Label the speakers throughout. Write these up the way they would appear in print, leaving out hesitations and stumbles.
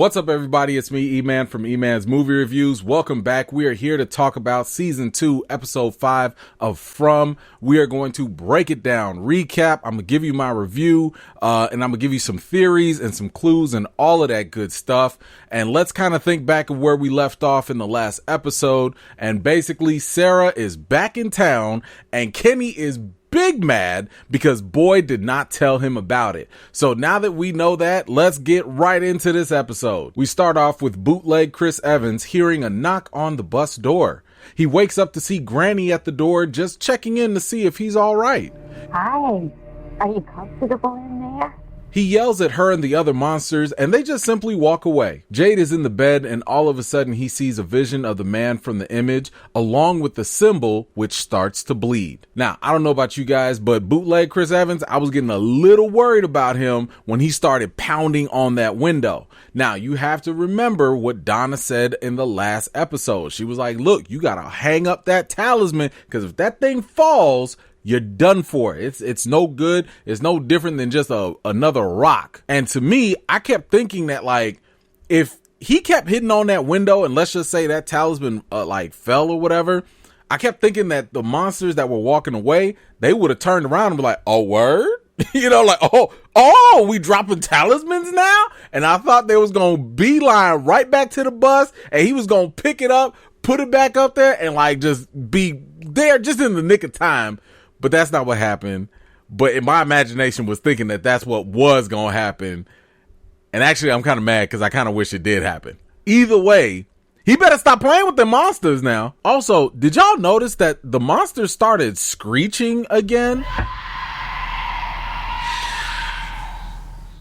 Speaker 1: What's up, everybody? It's me, E-Man from E-Man's Movie Reviews. Welcome back. We are here to talk about Season 2, Episode 5 of From. We are going to break it down, recap. I'm going to give you my review, and I'm going to give you some theories and some clues and all of that good stuff. And let's kind of think back of where we left off in the last episode. And basically, Sarah is back in town, and Kenny is big mad because Boyd did not tell him about it. So now that we know that, let's get right into this episode. We start off with bootleg Chris Evans hearing a knock on the bus door. He wakes up to see Granny at the door, just checking in to see if he's all right.
Speaker 2: Hi, are you comfortable in there?
Speaker 1: He yells at her and the other monsters, and they just simply walk away. Jade is in the bed, and all of a sudden he sees a vision of the man from the image, along with the symbol, which starts to bleed. Now, I don't know about you guys, but bootleg Chris Evans, I was getting a little worried about him when he started pounding on that window. Now, you have to remember what Donna said in the last episode. She was like, look, you gotta hang up that talisman, because if that thing falls, you're done for. It's no good. It's no different than just another rock. And to me, I kept thinking that, like, if he kept hitting on that window and let's just say that talisman fell or whatever, I kept thinking that the monsters that were walking away, they would have turned around and be like, oh, word? We dropping talismans now? And I thought they was going to beeline right back to the bus and he was going to pick it up, put it back up there and just be there just in the nick of time. But that's not what happened. But in my imagination was thinking that that's what was going to happen. And actually, I'm kind of mad because I kind of wish it did happen. Either way, he better stop playing with the monsters now. Also, did y'all notice that the monsters started screeching again?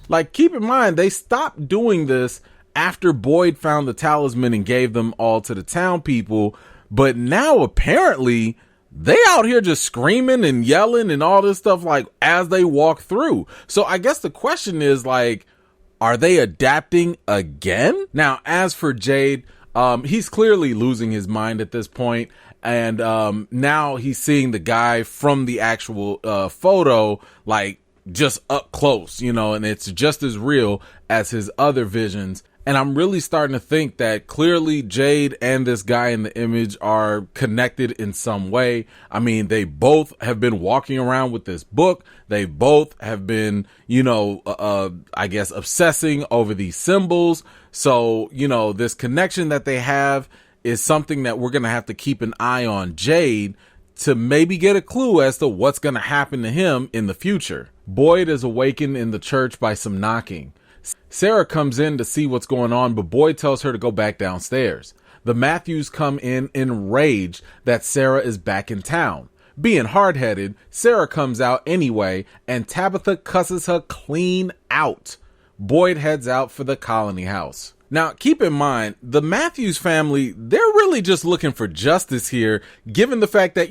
Speaker 1: Like, keep in mind, they stopped doing this after Boyd found the talisman and gave them all to the town people. But now, apparently, they out here just screaming and yelling and all this stuff as they walk through. So I guess the question is are they adapting again? Now, as for Jade, he's clearly losing his mind at this point. And now he's seeing the guy from the actual photo just up close, and it's just as real as his other visions. And I'm really starting to think that clearly Jade and this guy in the image are connected in some way. I mean, they both have been walking around with this book. They both have been, I guess, obsessing over these symbols. So, this connection that they have is something that we're going to have to keep an eye on Jade to maybe get a clue as to what's going to happen to him in the future. Boyd is awakened in the church by some knocking. Sarah comes in to see what's going on, but Boyd tells her to go back downstairs. The Matthews come in enraged that Sarah is back in town. Being hard-headed, Sarah comes out anyway, and Tabitha cusses her clean out. Boyd heads out for the colony house. Now, keep in mind, the Matthews family, they're really just looking for justice here, given the fact that,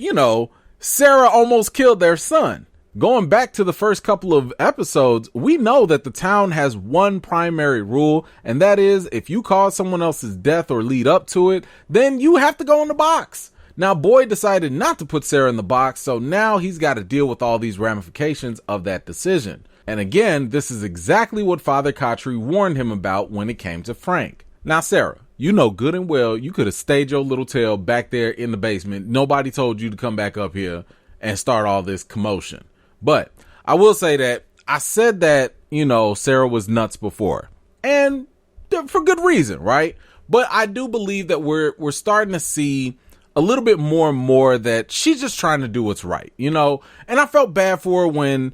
Speaker 1: Sarah almost killed their son. Going back to the first couple of episodes, we know that the town has one primary rule, and that is if you cause someone else's death or lead up to it, then you have to go in the box. Now, Boyd decided not to put Sarah in the box, so now he's got to deal with all these ramifications of that decision. And again, this is exactly what Father Khatri warned him about when it came to Frank. Now, Sarah, you know good and well you could have stayed your little tail back there in the basement. Nobody told you to come back up here and start all this commotion. But I will say that I said that, Sarah was nuts before, and for good reason, right? But I do believe that we're starting to see a little bit more and more that she's just trying to do what's right, and I felt bad for her when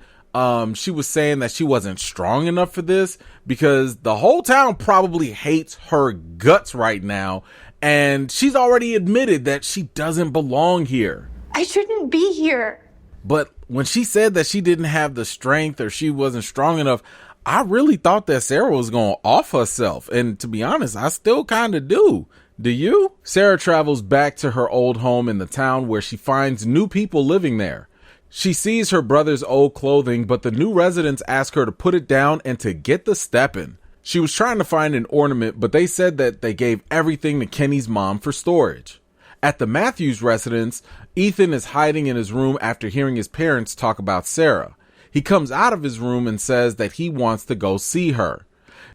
Speaker 1: she was saying that she wasn't strong enough for this, because the whole town probably hates her guts right now. And she's already admitted that she doesn't belong here.
Speaker 2: I shouldn't be here.
Speaker 1: But when she said that she didn't have the strength or she wasn't strong enough, I really thought that Sarah was going to off herself. And to be honest, I still kind of do. Do you? Sarah travels back to her old home in the town where she finds new people living there. She sees her brother's old clothing, but the new residents ask her to put it down and to get the steppin'. She was trying to find an ornament, but they said that they gave everything to Kenny's mom for storage. At the Matthews residence, Ethan is hiding in his room after hearing his parents talk about Sarah. He comes out of his room and says that he wants to go see her.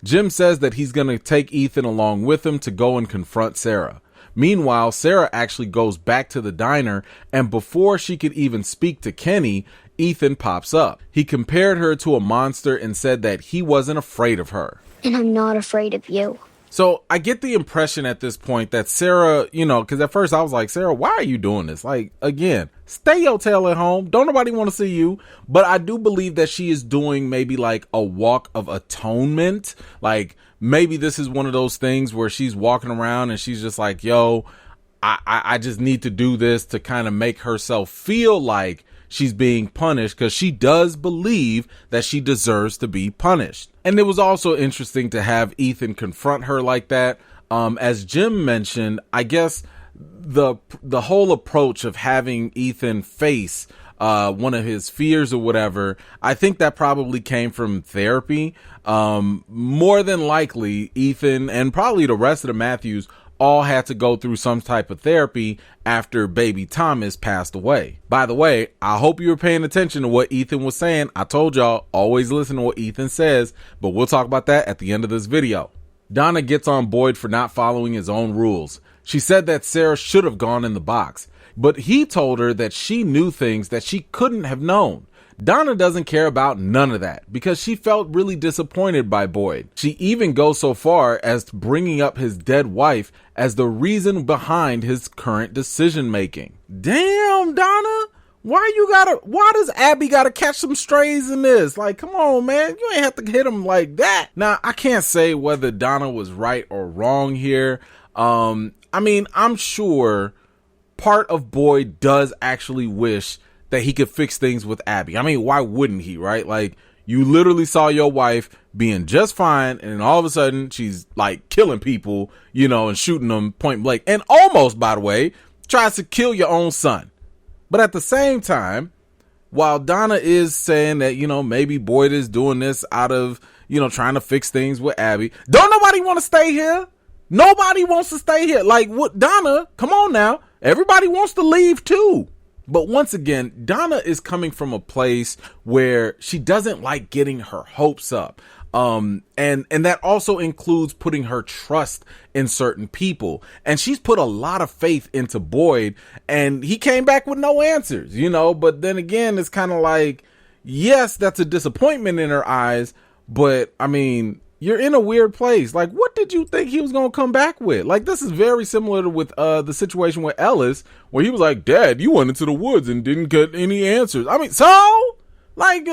Speaker 1: Jim says that he's going to take Ethan along with him to go and confront Sarah. Meanwhile, Sarah actually goes back to the diner, and before she could even speak to Kenny, Ethan pops up. He compared her to a monster and said that he wasn't afraid of her.
Speaker 3: And I'm not afraid of you.
Speaker 1: So I get the impression at this point that Sarah, because at first I was like, Sarah, why are you doing this? Like, again, stay your tail at home. Don't nobody want to see you. But I do believe that she is doing maybe like a walk of atonement. Like maybe this is one of those things where she's walking around and she's just like, yo, I just need to do this to kind of make herself feel like she's being punished, because she does believe that she deserves to be punished. And it was also interesting to have Ethan confront her like that. As Jim mentioned, I guess the whole approach of having Ethan face one of his fears or whatever, I think that probably came from therapy. More than likely, Ethan and probably the rest of the Matthews all had to go through some type of therapy after baby Thomas passed away. By the way, I hope you were paying attention to what Ethan was saying. I told y'all, always listen to what Ethan says, but we'll talk about that at the end of this video. Donna gets on Boyd for not following his own rules. She said that Sarah should have gone in the box, but he told her that she knew things that she couldn't have known. Donna doesn't care about none of that because she felt really disappointed by Boyd. She even goes so far as to bringing up his dead wife as the reason behind his current decision making. Damn, Donna, why does Abby gotta catch some strays in this? Like, come on, man, you ain't have to hit him like that. Now, I can't say whether Donna was right or wrong here. I'm sure part of Boyd does actually wish that he could fix things with Abby. I mean, why wouldn't he, right? Like, you literally saw your wife being just fine, and then all of a sudden she's like killing people, and shooting them point blank, and almost, by the way, tries to kill your own son. But at the same time, while Donna is saying that, maybe Boyd is doing this out of, trying to fix things with Abby, don't nobody want to stay here. Nobody wants to stay here. Like, what, Donna, come on now. Everybody wants to leave too. But once again, Donna is coming from a place where she doesn't like getting her hopes up. And that also includes putting her trust in certain people. And she's put a lot of faith into Boyd, and he came back with no answers, but then again, it's kind of like, yes, that's a disappointment in her eyes, but I mean, you're in a weird place. Like, what did you think he was going to come back with? Like, this is very similar to with the situation with Ellis, where he was like, Dad, you went into the woods and didn't get any answers. I mean, so like,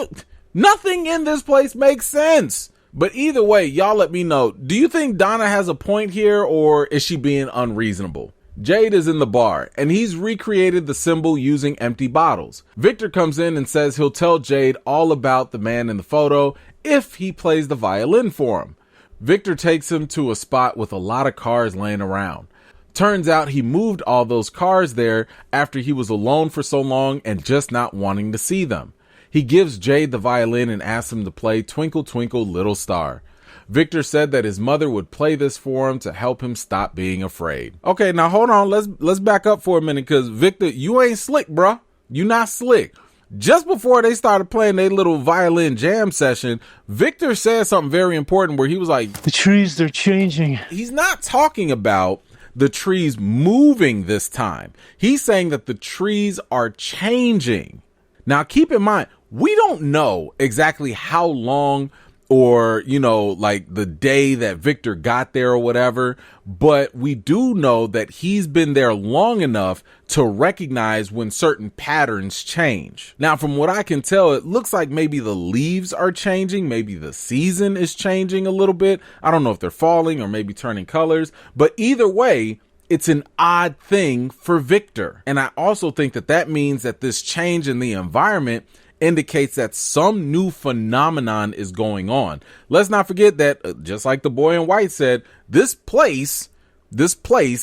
Speaker 1: nothing in this place makes sense. But either way, y'all let me know. Do you think Donna has a point here, or is she being unreasonable? Jade is in the bar, and he's recreated the symbol using empty bottles. Victor comes in and says he'll tell Jade all about the man in the photo if he plays the violin for him. Victor takes him to a spot with a lot of cars laying around. Turns out he moved all those cars there after he was alone for so long and just not wanting to see them. He gives Jade the violin and asks him to play Twinkle Twinkle Little Star. Victor said that his mother would play this for him to help him stop being afraid. Okay, now hold on. Let's back up for a minute, because Victor, you ain't slick, bruh. You not slick. Just before they started playing their little violin jam session, Victor said something very important where he was like,
Speaker 4: the trees, they're changing.
Speaker 1: He's not talking about the trees moving this time. He's saying that the trees are changing. Now, keep in mind, we don't know exactly how long or, like the day that Victor got there or whatever, but we do know that he's been there long enough to recognize when certain patterns change. Now, from what I can tell, it looks like maybe the leaves are changing. Maybe the season is changing a little bit. I don't know if they're falling or maybe turning colors, but either way, it's an odd thing for Victor. And I also think that means that this change in the environment indicates that some new phenomenon is going on. Let's not forget that, just like the boy in white said, this place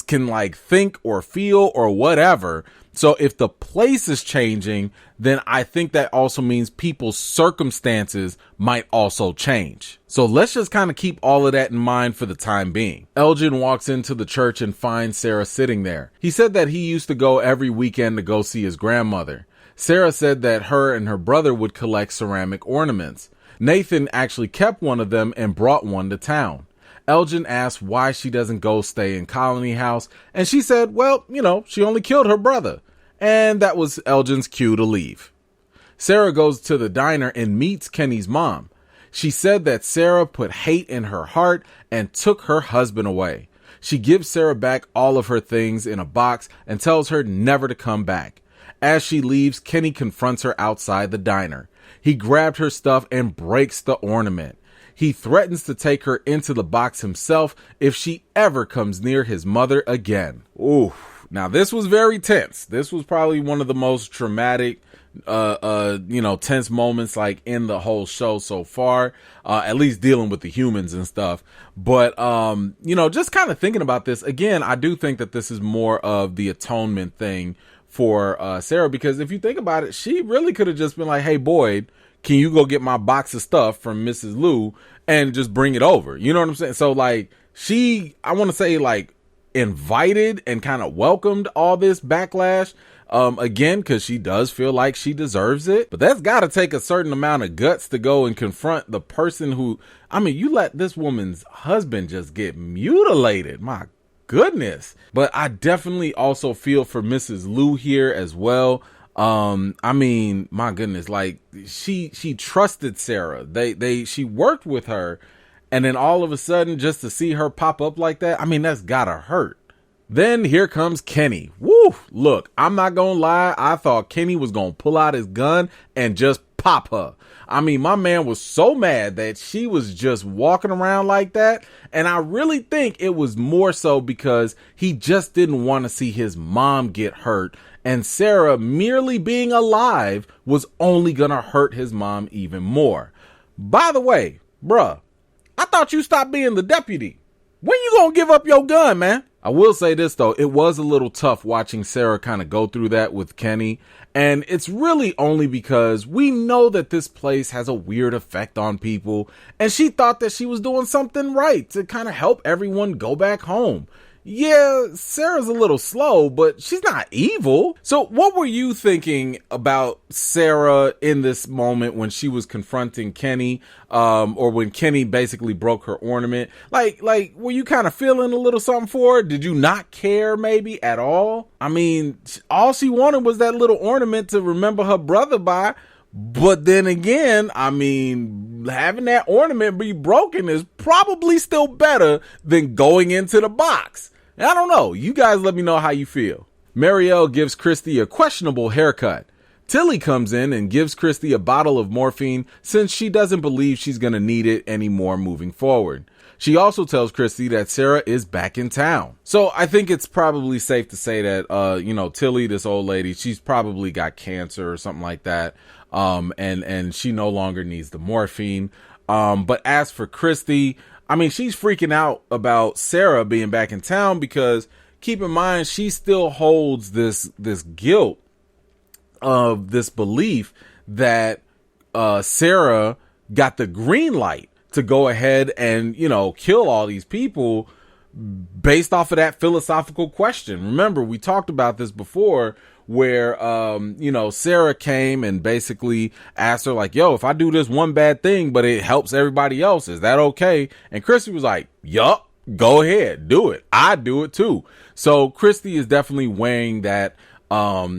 Speaker 1: can like think or feel or whatever. So if the place is changing, then I think that also means people's circumstances might also change. So let's just kind of keep all of that in mind for the time being. Elgin walks into the church and finds Sarah sitting there. He said that he used to go every weekend to go see his grandmother. Sarah said that her and her brother would collect ceramic ornaments. Nathan actually kept one of them and brought one to town. Elgin asked why she doesn't go stay in Colony House, and she said, well, she only killed her brother. And that was Elgin's cue to leave. Sarah goes to the diner and meets Kenny's mom. She said that Sarah put hate in her heart and took her husband away. She gives Sarah back all of her things in a box and tells her never to come back. As she leaves, Kenny confronts her outside the diner. He grabbed her stuff and breaks the ornament. He threatens to take her into the box himself if she ever comes near his mother again. Ooh, now this was very tense. This was probably one of the most traumatic, tense moments like in the whole show so far, at least dealing with the humans and stuff. But, just kind of thinking about this again, I do think that this is more of the atonement thing for Sarah, because if you think about it, she really could have just been like, hey, Boyd, can you go get my box of stuff from Mrs. Lou and just bring it over? You know what I'm saying? So like I want to say like invited and kind of welcomed all this backlash, again, because she does feel like she deserves it. But that's got to take a certain amount of guts to go and confront the person who, you let this woman's husband just get mutilated. My goodness. But I definitely also feel for Mrs. Lou here as well. My goodness, like she trusted Sarah. She worked with her, and then all of a sudden just to see her pop up like that, that's gotta hurt. Then here comes Kenny. Woo! Look, I'm not gonna lie. I thought Kenny was gonna pull out his gun and just pop her. My man was so mad that she was just walking around like that. And I really think it was more so because he just didn't want to see his mom get hurt. And Sarah merely being alive was only gonna hurt his mom even more. By the way, bruh, I thought you stopped being the deputy. When you gonna give up your gun, man? I will say this though, it was a little tough watching Sarah kind of go through that with Kenny. And it's really only because we know that this place has a weird effect on people. And she thought that she was doing something right to kind of help everyone go back home. Yeah, Sarah's a little slow, but she's not evil. So what were you thinking about Sarah in this moment when she was confronting Kenny, or when Kenny basically broke her ornament? Like, were you kind of feeling a little something for her? Did you not care maybe at all? All she wanted was that little ornament to remember her brother by. But then again, having that ornament be broken is probably still better than going into the box. I don't know. You guys let me know how you feel. Marielle gives Christy a questionable haircut. Tilly comes in and gives Christy a bottle of morphine since she doesn't believe she's going to need it anymore moving forward. She also tells Christy that Sarah is back in town. So I think it's probably safe to say that, Tilly, this old lady, she's probably got cancer or something like that. And she no longer needs the morphine. But as for Christy, she's freaking out about Sarah being back in town because keep in mind, she still holds this guilt of this belief that, Sarah got the green light to go ahead and, kill all these people based off of that philosophical question. Remember, we talked about this before where, Sarah came and basically asked her like, yo, if I do this one bad thing, but it helps everybody else, is that okay? And Christy was like, yup, go ahead, do it. I do it too. So Christy is definitely weighing that,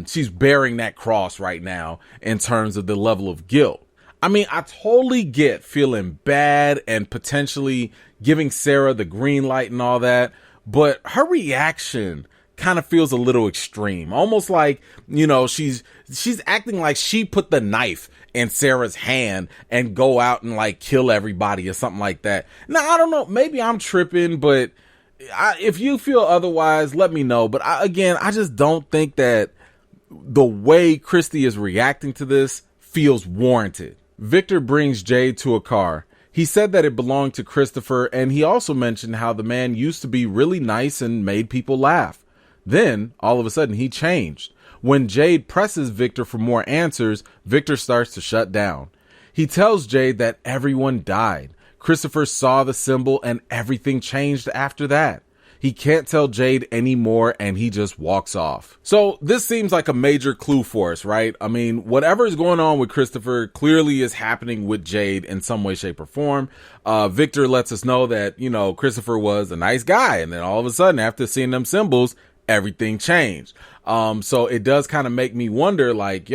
Speaker 1: she's bearing that cross right now in terms of the level of guilt. I totally get feeling bad and potentially giving Sarah the green light and all that, but her reaction kind of feels a little extreme. Almost like, she's acting like she put the knife in Sarah's hand and go out and like kill everybody or something like that. Now, I don't know, maybe I'm tripping, but if you feel otherwise, let me know. But I just don't think that the way Christy is reacting to this feels warranted. Victor brings Jade to a car. He said that it belonged to Christopher, and he also mentioned how the man used to be really nice and made people laugh. Then, all of a sudden, he changed. When Jade presses Victor for more answers, Victor starts to shut down. He tells Jade that everyone died. Christopher saw the symbol and everything changed after that. He can't tell Jade anymore, and he just walks off. So this seems like a major clue for us, right? I mean, whatever is going on with Christopher clearly is happening with Jade in some way, shape, or form. Victor lets us know that, Christopher was a nice guy, and then all of a sudden, after seeing them symbols, everything changed. So it does kind of make me wonder, like,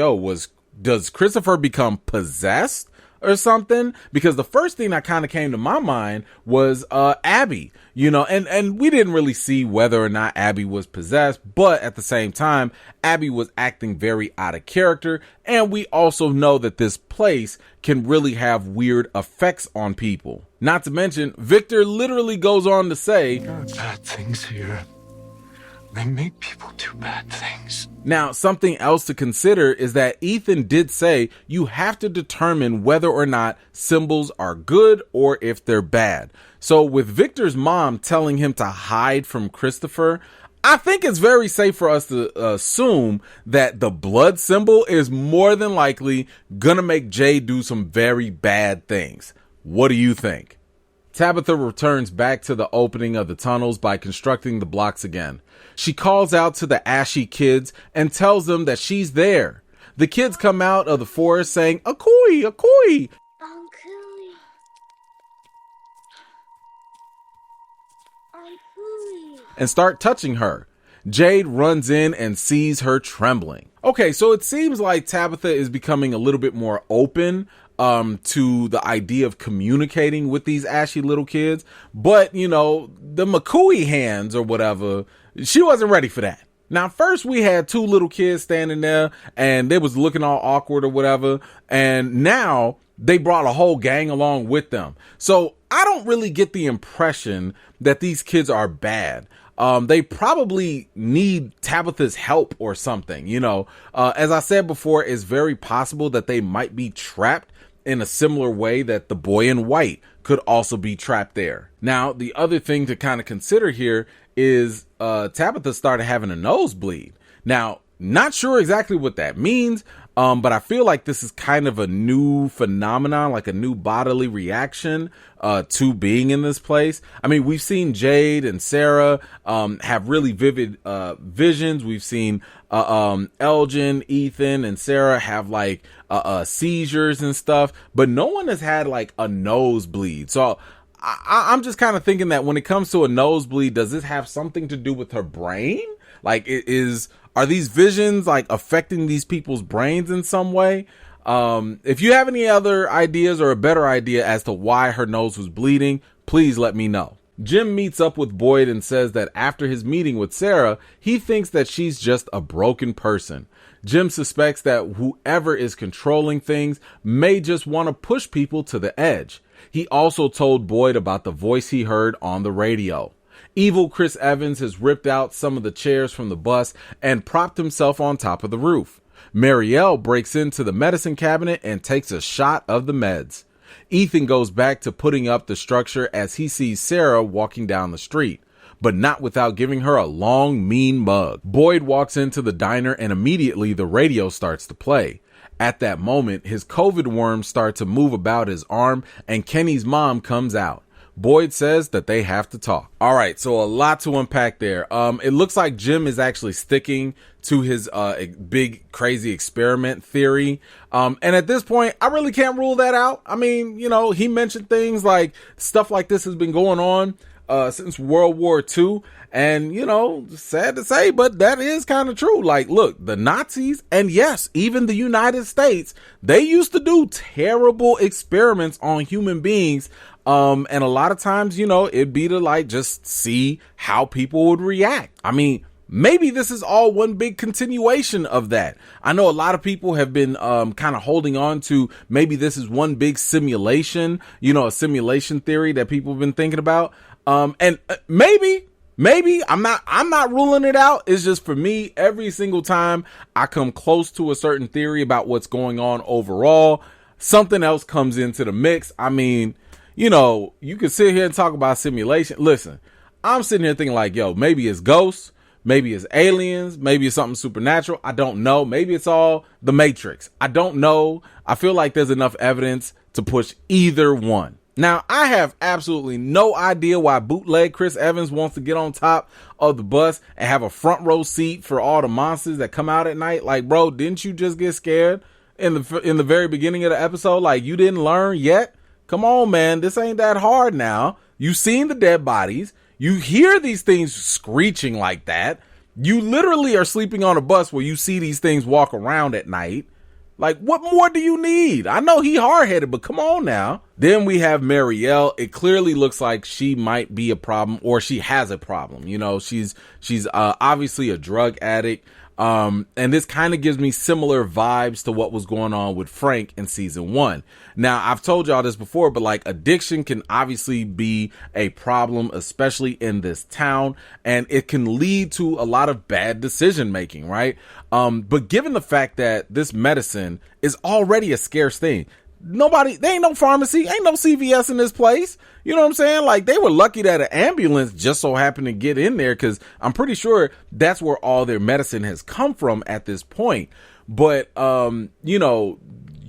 Speaker 1: does Christopher become possessed or something? Because the first thing that kind of came to my mind was Abby, and we didn't really see whether or not Abby was possessed, but at the same time, Abby was acting very out of character, and we also know that this place can really have weird effects on people. Not to mention, Victor literally goes on to say,
Speaker 4: bad things here. They make people do bad things.
Speaker 1: Now, something else to consider is that Ethan did say you have to determine whether or not symbols are good or if they're bad. So with Victor's mom telling him to hide from Christopher, I think it's very safe for us to assume that the blood symbol is more than likely gonna make Jade do some very bad things. What do you think? Tabitha returns back to the opening of the tunnels by constructing the blocks again. She calls out to the ASHY kids and tells them that she's there. The kids come out of the forest saying, "Akoi, Akoi," and start touching her. Jade runs in and sees her trembling. Okay, so it seems like Tabitha is becoming a little bit more open to the idea of communicating with these ASHY little kids, but the McCooey hands or whatever, she wasn't ready for that. Now, first we had two little kids standing there and they was looking all awkward or whatever, and now they brought a whole gang along with them. So I don't really get the impression that these kids are bad. They probably need Tabitha's help or something, as I said before, it's very possible that they might be trapped in a similar way that the boy in white could also be trapped there. Now, the other thing to kind of consider here is Tabitha started having a nosebleed. Now, not sure exactly what that means, but I feel like this is kind of a new phenomenon, like a new bodily reaction to being in this place. I mean, we've seen Jade and Sarah have really vivid visions. We've seen Elgin, Ethan, and Sarah have like seizures and stuff, but no one has had like a nosebleed. So I'm just kind of thinking that when it comes to a nosebleed, does this have something to do with her brain? Like, are these visions like affecting these people's brains in some way? If you have any other ideas or a better idea as to why her nose was bleeding, please let me know. Jim meets up with Boyd and says that after his meeting with Sarah, he thinks that she's just a broken person. Jim suspects that whoever is controlling things may just want to push people to the edge. He also told Boyd about the voice he heard on the radio. Evil Chris Evans has ripped out some of the chairs from the bus and propped himself on top of the roof. Marielle breaks into the medicine cabinet and takes a shot of the meds. Ethan goes back to putting up the structure as he sees Sarah walking down the street, but not without giving her a long, mean mug. Boyd walks into the diner and immediately the radio starts to play. At that moment, his COVID worms start to move about his arm and Kenny's mom comes out. Boyd says that they have to talk. All right, so a lot to unpack there. It looks like Jim is actually sticking to his big crazy experiment theory. And at this point, I really can't rule that out. I mean, he mentioned things like stuff like this has been going on since World War II. And, sad to say, but that is kind of true. Like, look, the Nazis and yes, even the United States, they used to do terrible experiments on human beings. And a lot of times, it'd be to like just see how people would react. I mean, maybe this is all one big continuation of that. I know a lot of people have been kind of holding on to maybe this is one big simulation, a simulation theory that people have been thinking about. And maybe I'm not ruling it out. It's just for me, every single time I come close to a certain theory about what's going on overall, something else comes into the mix. I mean, you could sit here and talk about simulation. Listen, I'm sitting here thinking like, maybe it's ghosts, maybe it's aliens, maybe it's something supernatural. I don't know. Maybe it's all the Matrix. I don't know. I feel like there's enough evidence to push either one. Now, I have absolutely no idea why bootleg Chris Evans wants to get on top of the bus and have a front row seat for all the monsters that come out at night. Like, bro, didn't you just get scared in the very beginning of the episode? Like, you didn't learn yet? Come on, man. This ain't that hard now. You've seen the dead bodies. You hear these things screeching like that. You literally are sleeping on a bus where you see these things walk around at night. Like, what more do you need? I know he hard-headed, but come on now. Then we have Marielle. It clearly looks like she might be a problem, or she has a problem. You know, she's obviously a drug addict. And this kind of gives me similar vibes to what was going on with Frank in season 1. Now, I've told y'all this before, but like addiction can obviously be a problem, especially in this town, and it can lead to a lot of bad decision making, right? But given the fact that this medicine is already a scarce thing, there ain't no pharmacy, ain't no CVS in this place. You know what I'm saying? Like, they were lucky that an ambulance just so happened to get in there, because I'm pretty sure that's where all their medicine has come from at this point. But, you know,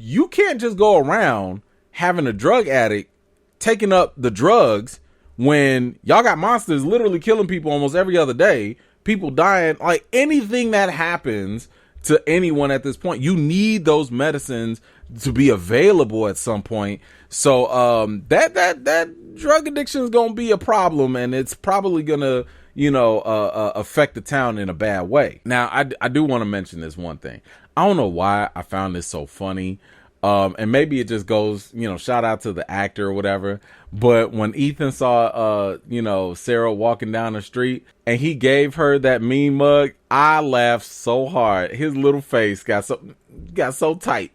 Speaker 1: you can't just go around having a drug addict taking up the drugs when y'all got monsters literally killing people almost every other day, people dying. Like, anything that happens to anyone at this point, you need those medicines to be available at some point. So that drug addiction is gonna be a problem, and it's probably gonna affect the town in a bad way. Now, I do want to mention this one thing. I don't know why I found this so funny, and maybe it just goes, shout out to the actor or whatever. But when Ethan saw Sarah walking down the street and he gave her that mean mug, I laughed so hard. His little face got so tight.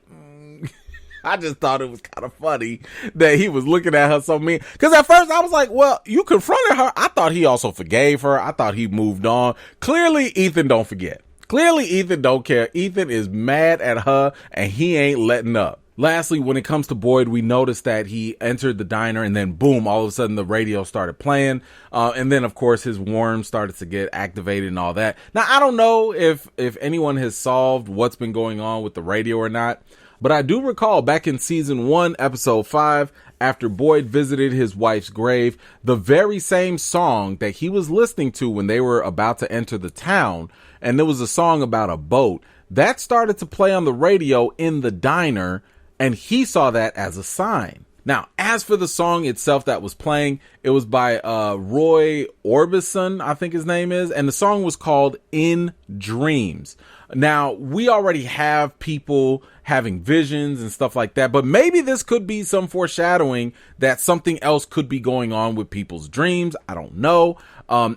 Speaker 1: I just thought it was kind of funny that he was looking at her so mean. Because at first I was like, well, you confronted her. I thought he also forgave her. I thought he moved on. Clearly, Ethan don't forget. Clearly, Ethan don't care. Ethan is mad at her and he ain't letting up. Lastly, when it comes to Boyd, we noticed that he entered the diner and then boom, all of a sudden the radio started playing. And then, of course, his worm started to get activated and all that. Now, I don't know if anyone has solved what's been going on with the radio or not. But I do recall back in season 1, episode 5, after Boyd visited his wife's grave, the very same song that he was listening to when they were about to enter the town, and there was a song about a boat, that started to play on the radio in the diner, and he saw that as a sign. Now, as for the song itself that was playing, it was by Roy Orbison, I think his name is, and the song was called In Dreams. Now, we already have people having visions and stuff like that, but maybe this could be some foreshadowing that something else could be going on with people's dreams. I don't know.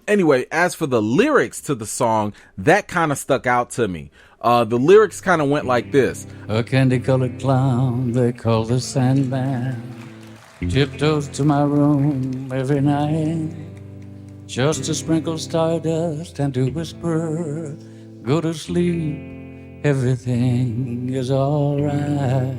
Speaker 1: Anyway, as for the lyrics to the song, that kind of stuck out to me. The lyrics kind of went like this.
Speaker 5: A candy-colored clown they call the Sandman tiptoes to my room every night just to sprinkle stardust and to whisper, go to sleep, everything is all right.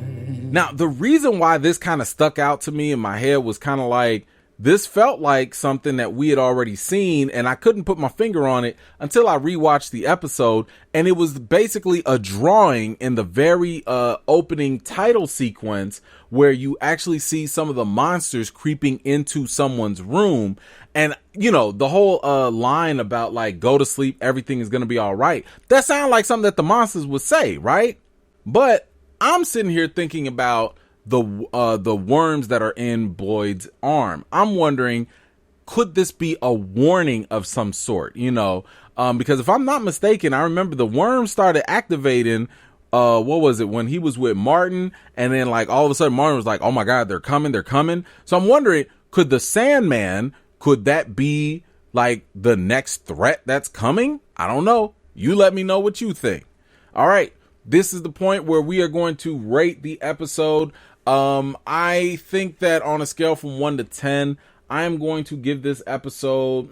Speaker 1: Now, the reason why this kind of stuck out to me in my head was kind of like, this felt like something that we had already seen, and I couldn't put my finger on it until I rewatched the episode, and it was basically a drawing in the very opening title sequence where you actually see some of the monsters creeping into someone's room. And, the whole line about like, go to sleep, everything is going to be all right. That sounded like something that the monsters would say, right? But I'm sitting here thinking about the worms that are in Boyd's arm. I'm wondering, could this be a warning of some sort? Because if I'm not mistaken, I remember the worms started activating. What was it, when he was with Martin, and then like all of a sudden Martin was like, oh my God, they're coming. So I'm wondering, could the Sandman, could that be like the next threat that's coming? I don't know. You let me know what you think. All right. This is the point where we are going to rate the episode. I think that on a scale from 1 to 10, I am going to give this episode,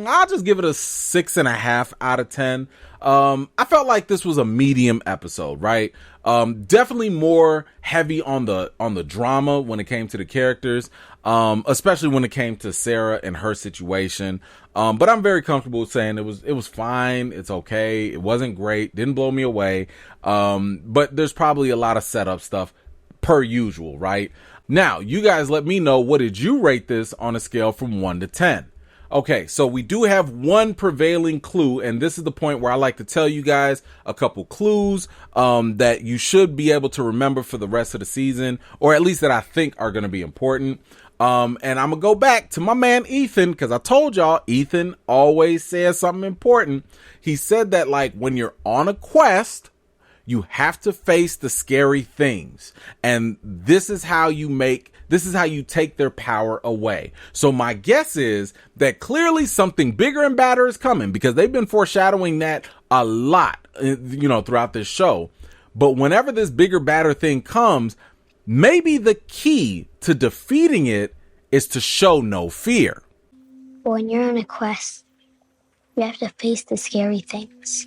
Speaker 1: I'll just give it a 6.5 out of 10. I felt like this was a medium episode, right? Definitely more heavy on the drama when it came to the characters, especially when it came to Sarah and her situation. But I'm very comfortable saying it was fine. It's okay. It wasn't great. Didn't blow me away. But there's probably a lot of setup stuff per usual, right? Now, you guys let me know, what did you rate this on a scale from 1 to 10? Okay, so we do have one prevailing clue, and this is the point where I like to tell you guys a couple clues that you should be able to remember for the rest of the season, or at least that I think are going to be important. And I'm gonna go back to my man Ethan, because I told y'all Ethan always says something important. He said that, like, when you're on a quest, you have to face the scary things, and this is how you take their power away. So my guess is that clearly something bigger and badder is coming, because they've been foreshadowing that a lot, throughout this show. But whenever this bigger, badder thing comes, maybe the key to defeating it is to show no fear.
Speaker 3: When you're on a quest, you have to face the scary things.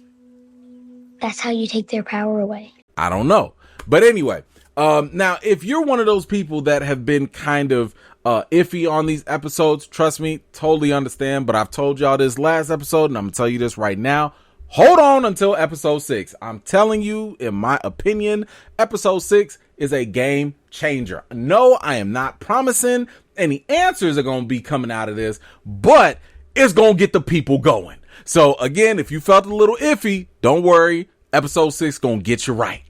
Speaker 3: That's how you take their power away.
Speaker 1: I don't know. But anyway, now, if you're one of those people that have been kind of iffy on these episodes, trust me, totally understand. But I've told y'all this last episode, and I'm going to tell you this right now. Hold on until episode 6. I'm telling you, in my opinion, episode 6 is a game changer. No, I am not promising any answers are going to be coming out of this, but it's going to get the people going. So again, if you felt a little iffy, don't worry. Episode 6 going to get you right.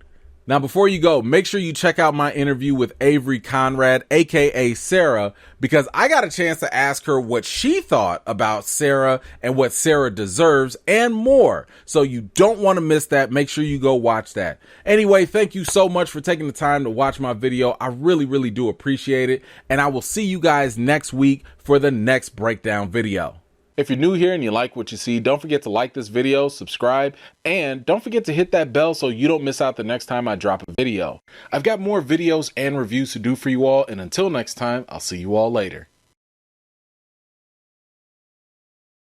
Speaker 1: Now, before you go, make sure you check out my interview with Avery Conrad, aka Sarah, because I got a chance to ask her what she thought about Sarah and what Sarah deserves and more. So you don't want to miss that. Make sure you go watch that. Anyway, thank you so much for taking the time to watch my video. I really, really do appreciate it. And I will see you guys next week for the next breakdown video. If you're new here and you like what you see, don't forget to like this video, subscribe, and don't forget to hit that bell so you don't miss out the next time I drop a video. I've got more videos and reviews to do for you all, and until next time, I'll see you all later.